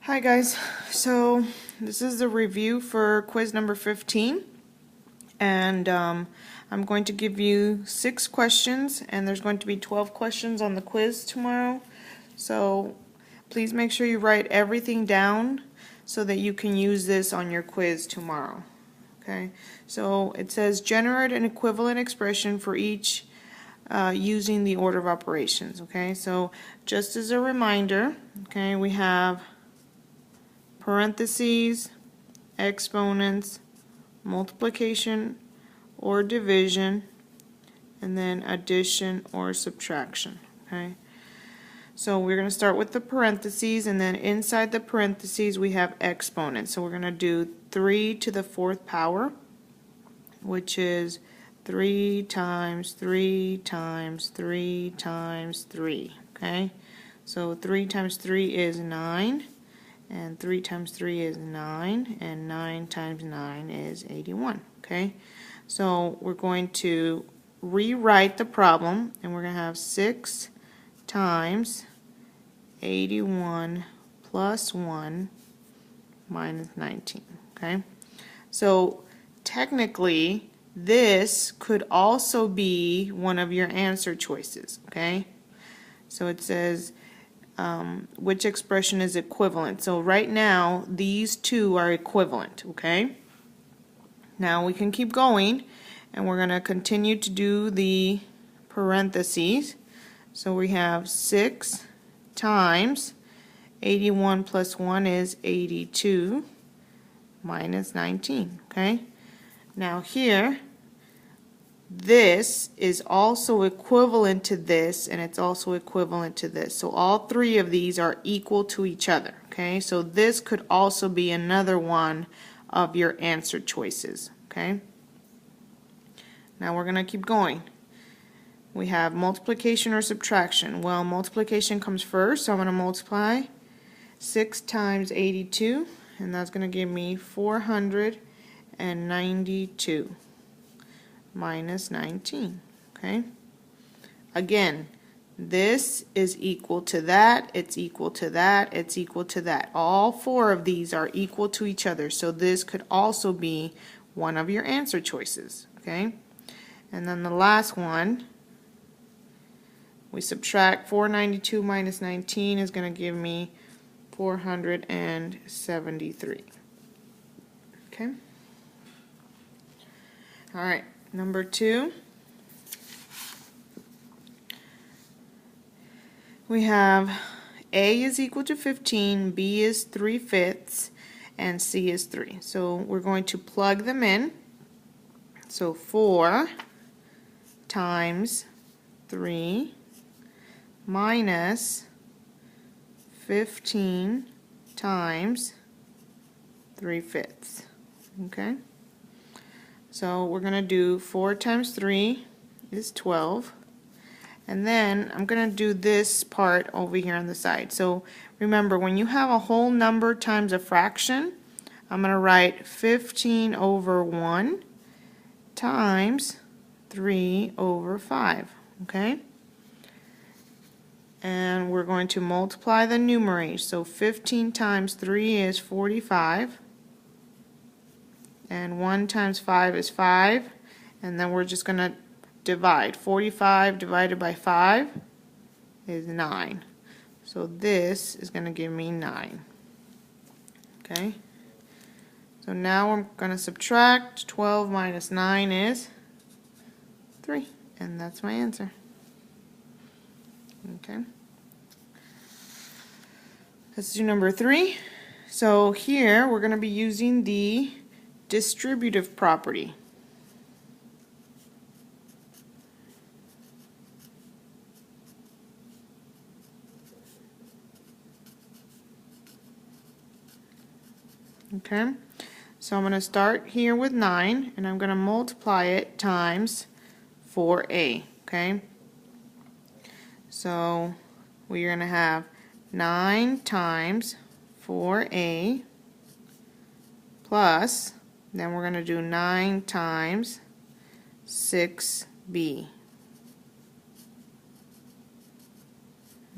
Hi guys, so this is the review for quiz number 15, and I'm going to give you 6 questions, and there's going to be 12 questions on the quiz tomorrow, so please make sure you write everything down so that you can use this on your quiz tomorrow. Okay, so it says generate an equivalent expression for each using the order of operations. Okay, so just as a reminder, okay, we have parentheses, exponents, multiplication or division, and then addition or subtraction. Okay, so we're going to start with the parentheses, and then inside the parentheses we have exponents. So we're going to do 3 to the 4th power, which is 3 times 3 times 3 times 3. Okay, so 3 times 3 is 9. And 3 times 3 is 9, and 9 times 9 is 81. Okay, so we're going to rewrite the problem, and we're going to have 6 times 81 plus 1 minus 19. Okay, so technically this could also be one of your answer choices. Okay, so it says which expression is equivalent. So right now these two are equivalent. Okay, now we can keep going, and we're going to continue to do the parentheses. So we have 6 times 81 plus 1 is 82 minus 19. Okay, now here this is also equivalent to this, and it's also equivalent to this. So all three of these are equal to each other. Okay, so this could also be another one of your answer choices. Okay, now we're going to keep going. We have multiplication or subtraction. Well, multiplication comes first, so I'm going to multiply 6 times 82, and that's going to give me 492 minus 19. Okay, again, this is equal to that, it's equal to that, it's equal to that. All 4 of these are equal to each other, so this could also be one of your answer choices. Okay, and then the last one, we subtract 492 minus 19 is going to give me 473. Okay, all right. Number 2, we have A is equal to 15, B is 3/5, and C is 3. So we're going to plug them in. So 4 times 3 minus 15 times 3/5. Okay? So we're going to do 4 times 3 is 12. And then I'm going to do this part over here on the side. So remember, when you have a whole number times a fraction, I'm going to write 15 over 1 times 3 over 5. Okay? And we're going to multiply the numerators. So 15 times 3 is 45. And 1 times 5 is 5, and then we're just going to divide. 45 divided by 5 is 9. So this is going to give me 9. Okay, so now I'm going to subtract. 12 minus 9 is 3, and that's my answer. Okay, let's do number 3. So here we're going to be using the distributive property. Okay, so I'm going to start here with 9, and I'm going to multiply it times 4a. Okay, so we're going to have 9 times 4a plus, then we're going to do 9 times 6b.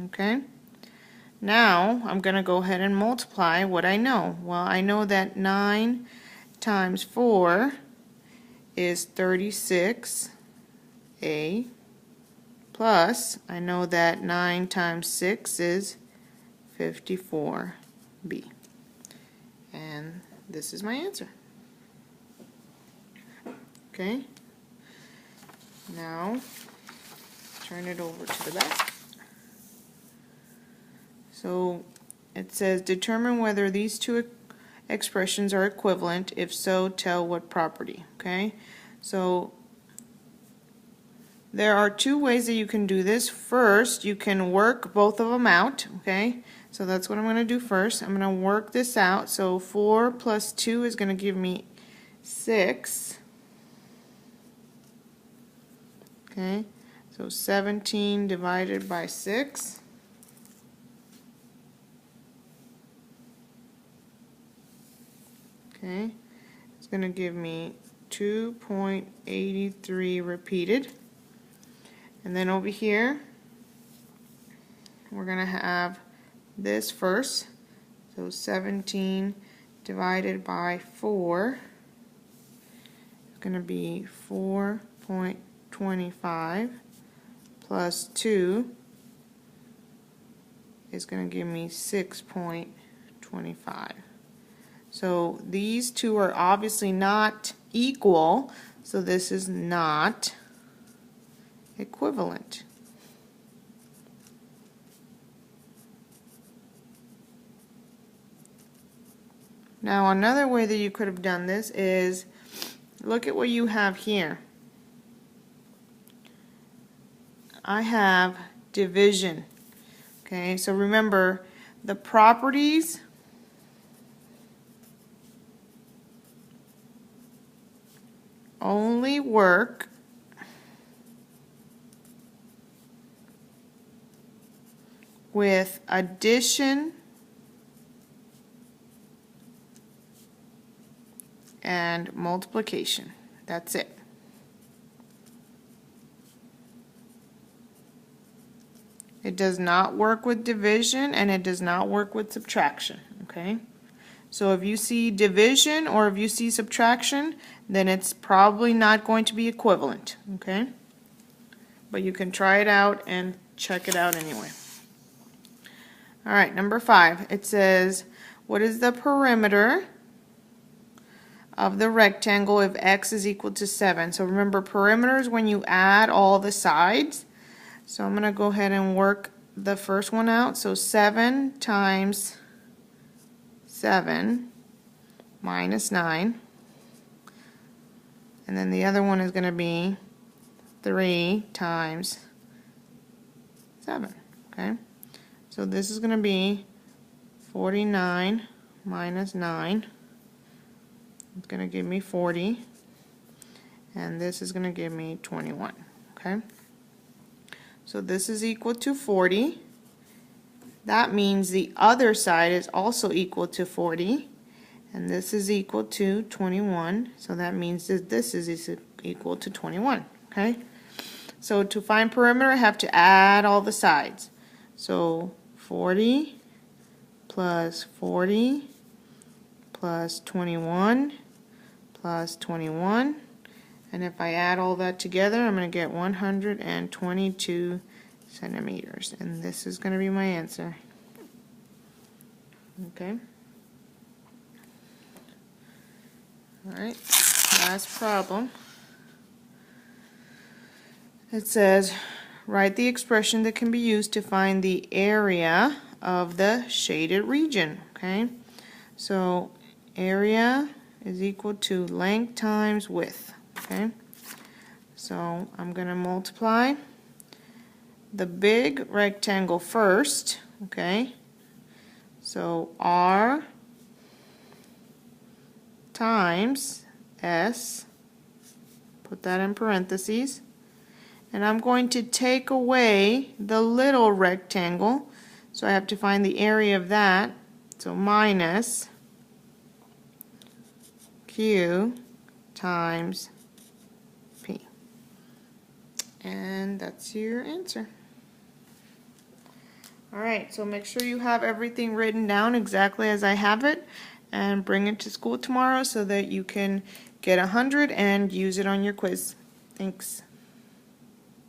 Okay, Now I'm going to go ahead and multiply what I know. Well, I know that 9 times 4 is 36a, plus I know that 9 times 6 is 54b. And this is my answer. Okay, now turn it over to the back. So it says determine whether these two expressions are equivalent. If so, tell what property. Okay, so there are two ways that you can do this. First, you can work both of them out. Okay, so that's what I'm going to do first. I'm going to work this out. So 4 plus 2 is going to give me 6. Okay, so 17 divided by 6. Okay, it's going to give me 2.83 repeated. And then over here, we're going to have this first. So 17 divided by 4 is going to be 4.25 plus 2 is going to give me 6.25. So these two are obviously not equal, so this is not equivalent. Now another way that you could have done this is look at what you have here. I have division. Okay, so remember the properties only work with addition and multiplication. That's it. It does not work with division and it does not work with subtraction. Okay? So if you see division or if you see subtraction, then it's probably not going to be equivalent. Okay? But you can try it out and check it out anyway. Alright, number 5. It says, what is the perimeter of the rectangle if x is equal to 7? So remember, perimeter is when you add all the sides. So I'm going to go ahead and work the first one out. So 7 times 7 minus 9. And then the other one is going to be 3 times 7. Okay? So this is going to be 49 minus 9. It's going to give me 40. And this is going to give me 21. Okay? So this is equal to 40. That means the other side is also equal to 40. And this is equal to 21. So that means that this is equal to 21. Okay? So to find perimeter, I have to add all the sides. So 40 plus 40 plus 21 plus 21. And if I add all that together, I'm going to get 122 centimeters. And this is going to be my answer. Okay. Alright, last problem. It says, write the expression that can be used to find the area of the shaded region. Okay. So area is equal to length times width. Okay, so I'm going to multiply the big rectangle first. Okay, so R times S, put that in parentheses, and I'm going to take away the little rectangle, so I have to find the area of that, so minus Q times P. And that's your answer. Alright, so make sure you have everything written down exactly as I have it and bring it to school tomorrow so that you can get 100 and use it on your quiz. Thanks.